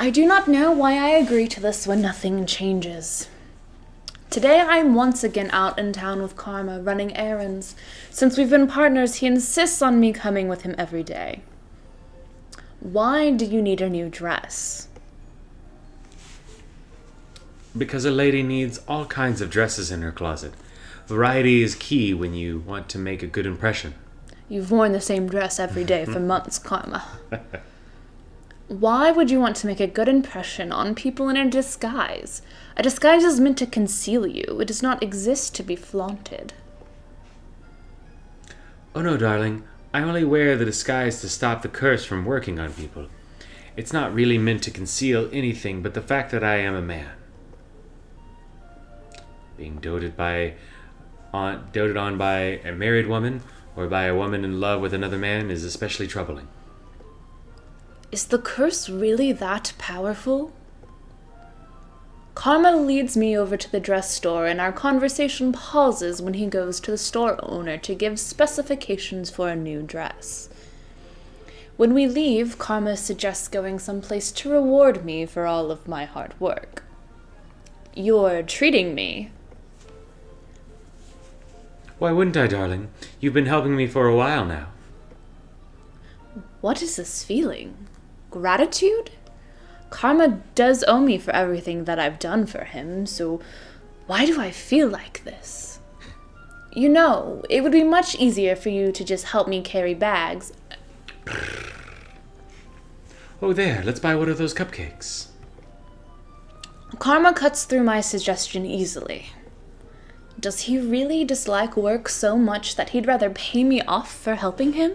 I do not know why I agree to this when nothing changes. Today I'm once again out in town with Karma, running errands. Since we've been partners, he insists on me coming with him every day. Why do you need a new dress? Because a lady needs all kinds of dresses in her closet. Variety is key when you want to make a good impression. You've worn the same dress every day for months, Karma. Why would you want to make a good impression on people in a disguise? A disguise is meant to conceal you. It does not exist to be flaunted. Oh no, darling. I only wear the disguise to stop the curse from working on people. It's not really meant to conceal anything but the fact that I am a man. Being doted on by a married woman or by a woman in love with another man is especially troubling. Is the curse really that powerful? Karma leads me over to the dress store, and our conversation pauses when he goes to the store owner to give specifications for a new dress. When we leave, Karma suggests going someplace to reward me for all of my hard work. You're treating me. Why wouldn't I, darling? You've been helping me for a while now. What is this feeling? Gratitude? Karma does owe me for everything that I've done for him, so why do I feel like this? You know, it would be much easier for you to just help me carry bags. Oh, there, let's buy one of those cupcakes. Karma cuts through my suggestion easily. Does he really dislike work so much that he'd rather pay me off for helping him?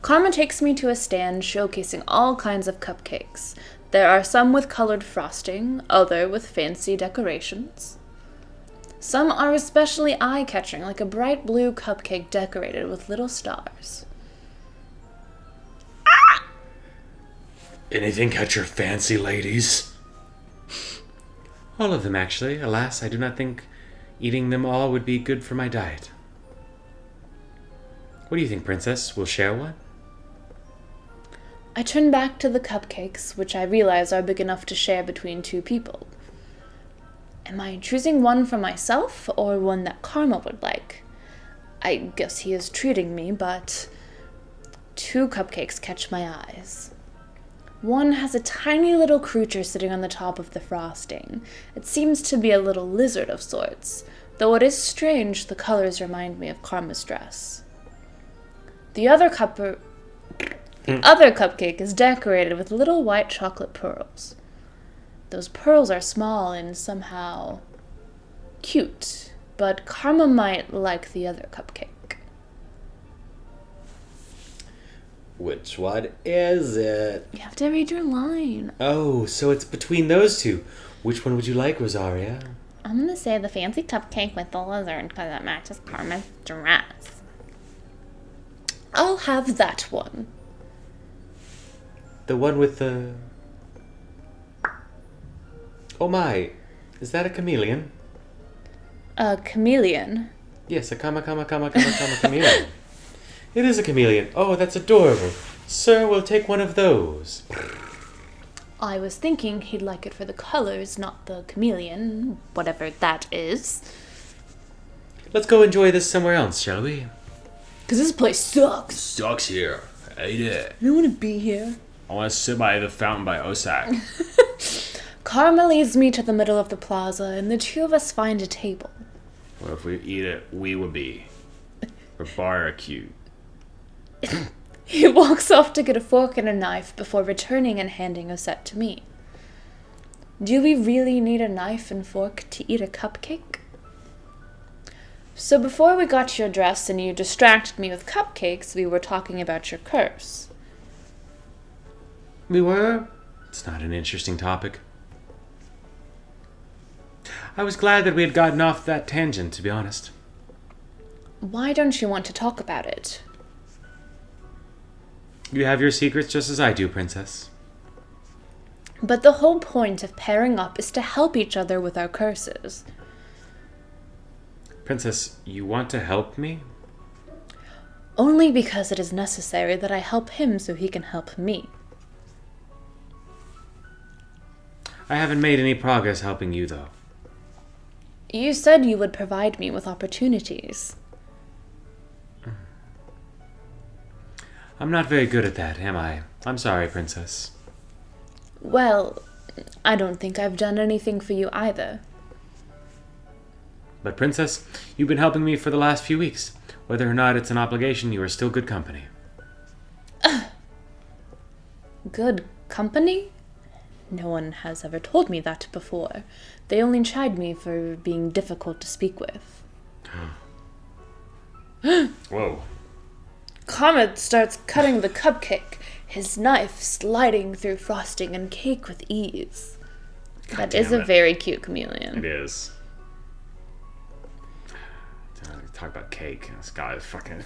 Karma takes me to a stand showcasing all kinds of cupcakes. There are some with colored frosting, other with fancy decorations. Some are especially eye-catching, like a bright blue cupcake decorated with little stars. Anything catch your fancy, ladies? All of them, actually. Alas, I do not think eating them all would be good for my diet. What do you think, Princess? We'll share one? I turn back to the cupcakes, which I realize are big enough to share between two people. Am I choosing one for myself, or one that Karma would like? I guess he is treating me, but 2 cupcakes catch my eyes. One has a tiny little creature sitting on the top of the frosting. It seems to be a little lizard of sorts, though it is strange the colors remind me of Karma's dress. The other cupcake is decorated with little white chocolate pearls. Those pearls are small and somehow cute, but Karma might like the other cupcake. Which one is it? You have to read your line. Oh, so it's between those two. Which one would you like, Rosaria? I'm gonna say the fancy cupcake with the lizard because it matches Karma's dress. I'll have that one. The one with the... Oh my, is that a chameleon? A chameleon? Yes, a chameleon. It is a chameleon. Oh, that's adorable. Sir, we'll take one of those. I was thinking he'd like it for the colors, not the chameleon, whatever that is. Let's go enjoy this somewhere else, shall we? 'Cause this place sucks. Sucks here. I hate it. I don't want to be here. I want to sit by the fountain by Osak. Karma leads me to the middle of the plaza, and the two of us find a table. Well, if we eat it, we would be barbecued. He walks off to get a fork and a knife before returning and handing a set to me. Do we really need a knife and fork to eat a cupcake? So before we got to your dress and you distracted me with cupcakes, we were talking about your curse. We were? It's not an interesting topic. I was glad that we had gotten off that tangent, to be honest. Why don't you want to talk about it? You have your secrets just as I do, Princess. But the whole point of pairing up is to help each other with our curses. Princess, you want to help me? Only because it is necessary that I help him so he can help me. I haven't made any progress helping you, though. You said you would provide me with opportunities. I'm not very good at that, am I? I'm sorry, Princess. Well, I don't think I've done anything for you either. But, Princess, you've been helping me for the last few weeks. Whether or not it's an obligation, you are still good company. Good company? No one has ever told me that before. They only chide me for being difficult to speak with. Whoa. Comet starts cutting the cupcake, his knife sliding through frosting and cake with ease. That is a very cute chameleon. It is. Talk about cake. This guy is fucking...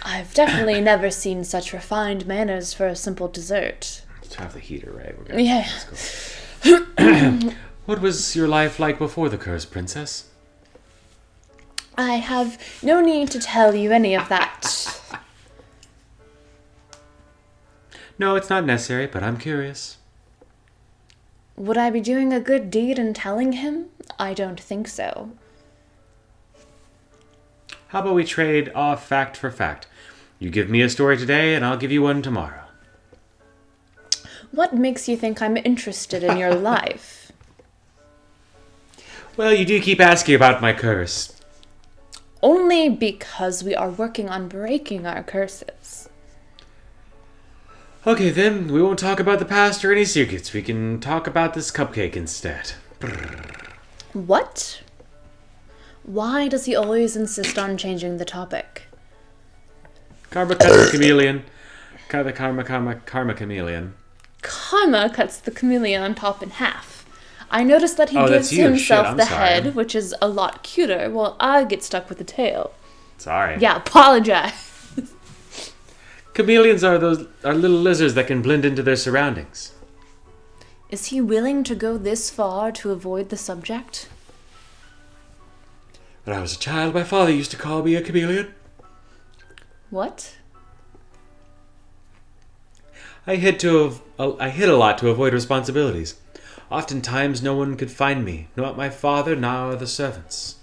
I've definitely never seen such refined manners for a simple dessert. Let's have the heater, right? We're gonna, Yeah. Let's go. What was your life like before the curse, Princess? I have no need to tell you any of that. No, it's not necessary, but I'm curious. Would I be doing a good deed in telling him? I don't think so. How about we trade off fact for fact? You give me a story today, and I'll give you one tomorrow. What makes you think I'm interested in your life? Well, you do keep asking about my curse. Only because we are working on breaking our curses. Okay, then, we won't talk about the past or any secrets. We can talk about this cupcake instead. What? Why does he always insist on changing the topic? Karma cuts the chameleon. Karma chameleon. Karma cuts the chameleon on top in half. I noticed that he gives that's you. himself Shit, I'm the sorry. head, which is a lot cuter, while I get stuck with the tail. Sorry. Yeah, apologize. Chameleons are little lizards that can blend into their surroundings. Is he willing to go this far to avoid the subject? When I was a child, my father used to call me a chameleon. What? I hid a lot to avoid responsibilities. Oftentimes, no one could find me, not my father, nor the servants.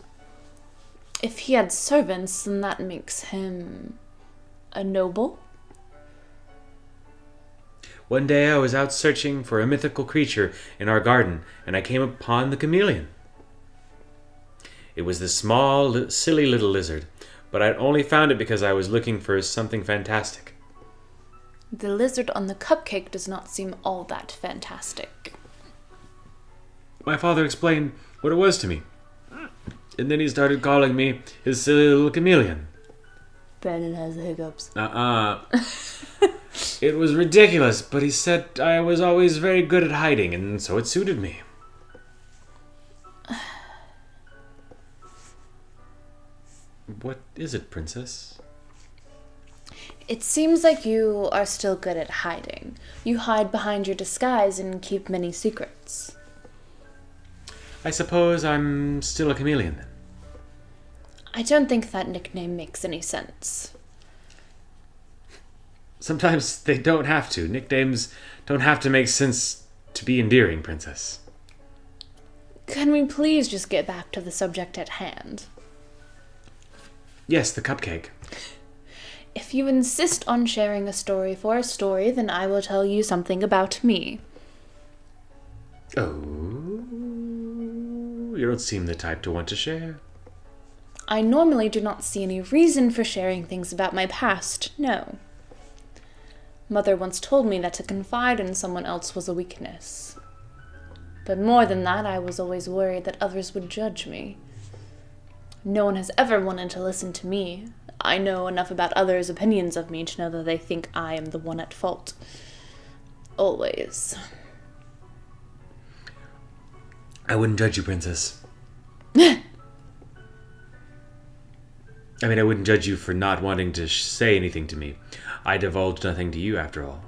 If he had servants, then that makes him a noble? One day I was out searching for a mythical creature in our garden, and I came upon the chameleon. It was this small, silly little lizard, but I'd only found it because I was looking for something fantastic. The lizard on the cupcake does not seem all that fantastic. My father explained what it was to me, and then he started calling me his silly little chameleon. Brandon has the hiccups. It was ridiculous, but he said I was always very good at hiding, and so it suited me. What is it, Princess? It seems like you are still good at hiding. You hide behind your disguise and keep many secrets. I suppose I'm still a chameleon, then. I don't think that nickname makes any sense. Sometimes they don't have to. Nicknames don't have to make sense to be endearing, Princess. Can we please just get back to the subject at hand? Yes, the cupcake. If you insist on sharing a story for a story, then I will tell you something about me. Oh, you don't seem the type to want to share. I normally do not see any reason for sharing things about my past, no. Mother once told me that to confide in someone else was a weakness. But more than that, I was always worried that others would judge me. No one has ever wanted to listen to me. I know enough about others' opinions of me to know that they think I am the one at fault. Always. I wouldn't judge you, Princess. I wouldn't judge you for not wanting to say anything to me. I divulged nothing to you, after all.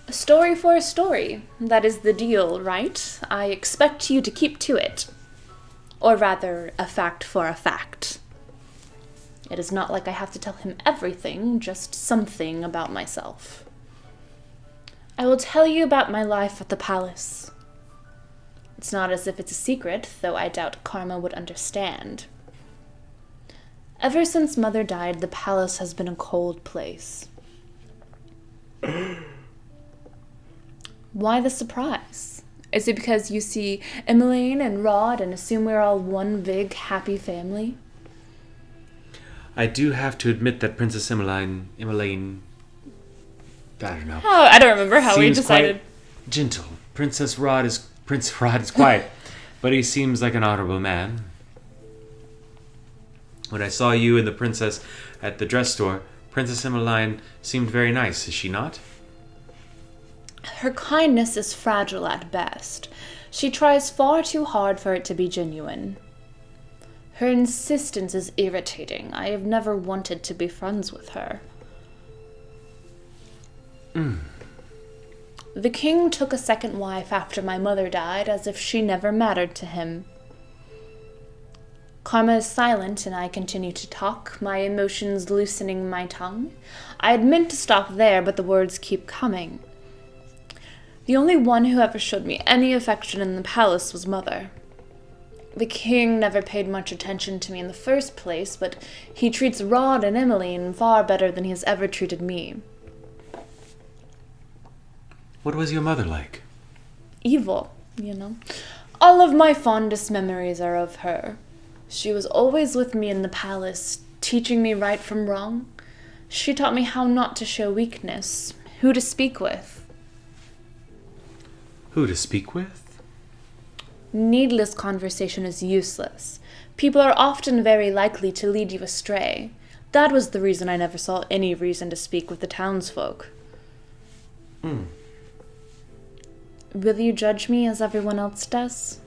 A story for a story. That is the deal, right? I expect you to keep to it. Or rather, a fact for a fact. It is not like I have to tell him everything, just something about myself. I will tell you about my life at the palace. It's not as if it's a secret, though I doubt Karma would understand. Ever since Mother died, the palace has been a cold place. Why the surprise? Is it because you see Emmeline and Rod and assume we're all one big, happy family? I do have to admit that Princess Emmeline, I don't know. Oh, I don't remember how we Seems decided. quite gentle. Prince Rod is quiet, but he seems like an honorable man. When I saw you and the princess at the dress store, Princess Emmeline seemed very nice, is she not? Her kindness is fragile at best. She tries far too hard for it to be genuine. Her insistence is irritating. I have never wanted to be friends with her. The king took a second wife after my mother died, as if she never mattered to him. Karma is silent, and I continue to talk, my emotions loosening my tongue. I had meant to stop there, but the words keep coming. The only one who ever showed me any affection in the palace was Mother. The king never paid much attention to me in the first place, but he treats Rod and Emmeline far better than he has ever treated me. What was your mother like? Evil, All of my fondest memories are of her. She was always with me in the palace, teaching me right from wrong. She taught me how not to show weakness, who to speak with. Who to speak with? Needless conversation is useless. People are often very likely to lead you astray. That was the reason I never saw any reason to speak with the townsfolk. Will you judge me as everyone else does?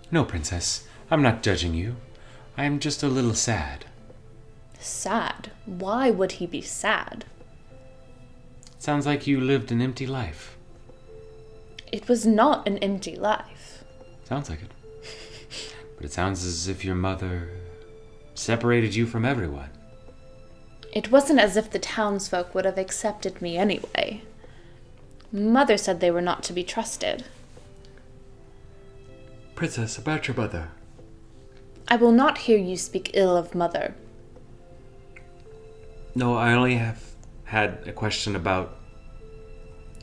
No, Princess. I'm not judging you. I am just a little sad. Sad? Why would he be sad? Sounds like you lived an empty life. It was not an empty life. Sounds like it. But it sounds as if your mother separated you from everyone. It wasn't as if the townsfolk would have accepted me anyway. Mother said they were not to be trusted. Princess, about your mother. I will not hear you speak ill of Mother. No, I only have had a question about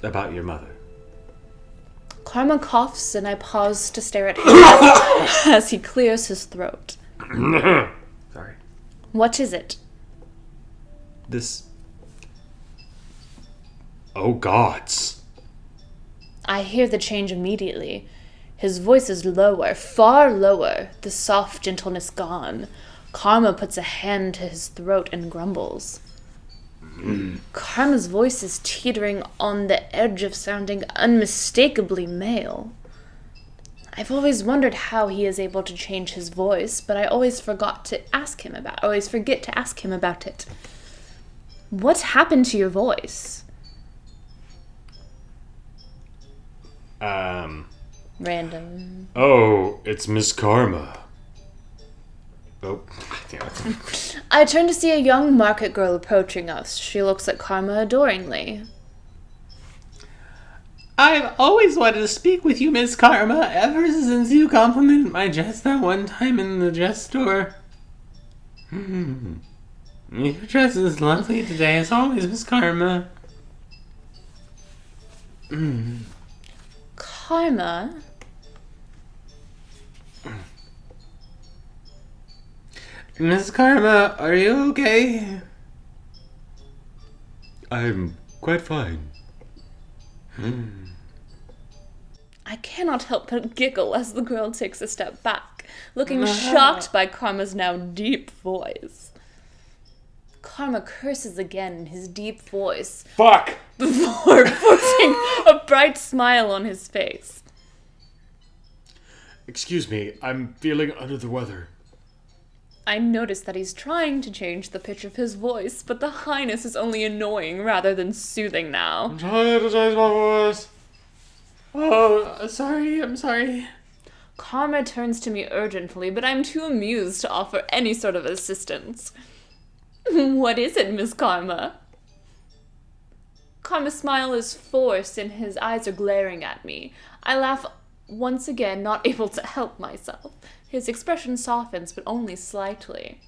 your mother. Karma coughs, and I pause to stare at him as he clears his throat. Sorry. What is it? This... Oh, gods. I hear the change immediately. His voice is lower, far lower, the soft gentleness gone. Karma puts a hand to his throat and grumbles. Karma's voice is teetering on the edge of sounding unmistakably male. I've always wondered how he is able to change his voice, but I always forget to ask him about it. What happened to your voice? Random. Oh, it's Miss Karma. Oh, damn it. I turn to see a young market girl approaching us. She looks at Karma adoringly. I've always wanted to speak with you, Miss Karma, ever since you complimented my dress that one time in the dress store. Your dress is lovely today, as always, Miss Karma. Karma? Miss Karma, are you okay? I'm quite fine. I cannot help but giggle as the girl takes a step back, looking shocked by Karma's now deep voice. Karma curses again in his deep voice. Fuck! Before putting a bright smile on his face. Excuse me, I'm feeling under the weather. I notice that he's trying to change the pitch of his voice, but the highness is only annoying rather than soothing now. I'm trying to change my voice. Oh, I'm sorry. Karma turns to me urgently, but I'm too amused to offer any sort of assistance. What is it, Miss Karma? Karma's smile is forced and his eyes are glaring at me. I laugh once again, not able to help myself. His expression softens, but only slightly.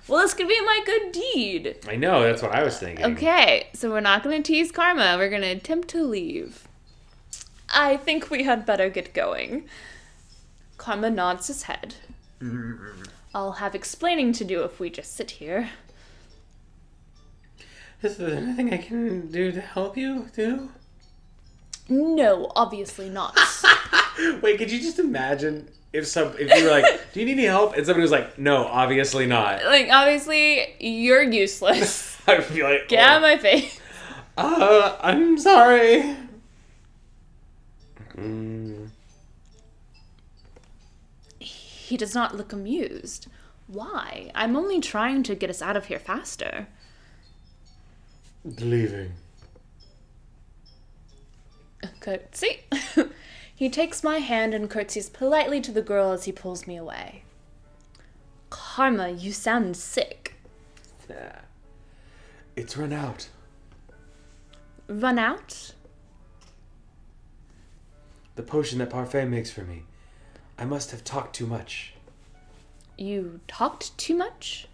Well, this could be my good deed. I know, that's what I was thinking. Okay, so we're not going to tease Karma. We're going to attempt to leave. I think we had better get going. Karma nods his head. I'll have explaining to do if we just sit here. Is there anything I can do to help you, too? No, obviously not. Wait, could you just imagine if you were like, do you need any help? And somebody was like, no, obviously not. Like, obviously, you're useless. I would be like, Get out of my face. I'm sorry. He does not look amused. Why? I'm only trying to get us out of here faster. Leaving. Curtsy. He takes my hand and curtsies politely to the girl as he pulls me away. Karma, you sound sick. Yeah. It's run out. Run out? The potion that Parfait makes for me. I must have talked too much. You talked too much?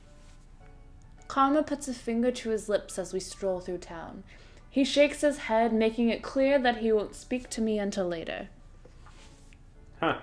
Karma puts a finger to his lips as we stroll through town. He shakes his head, making it clear that he won't speak to me until later. Huh.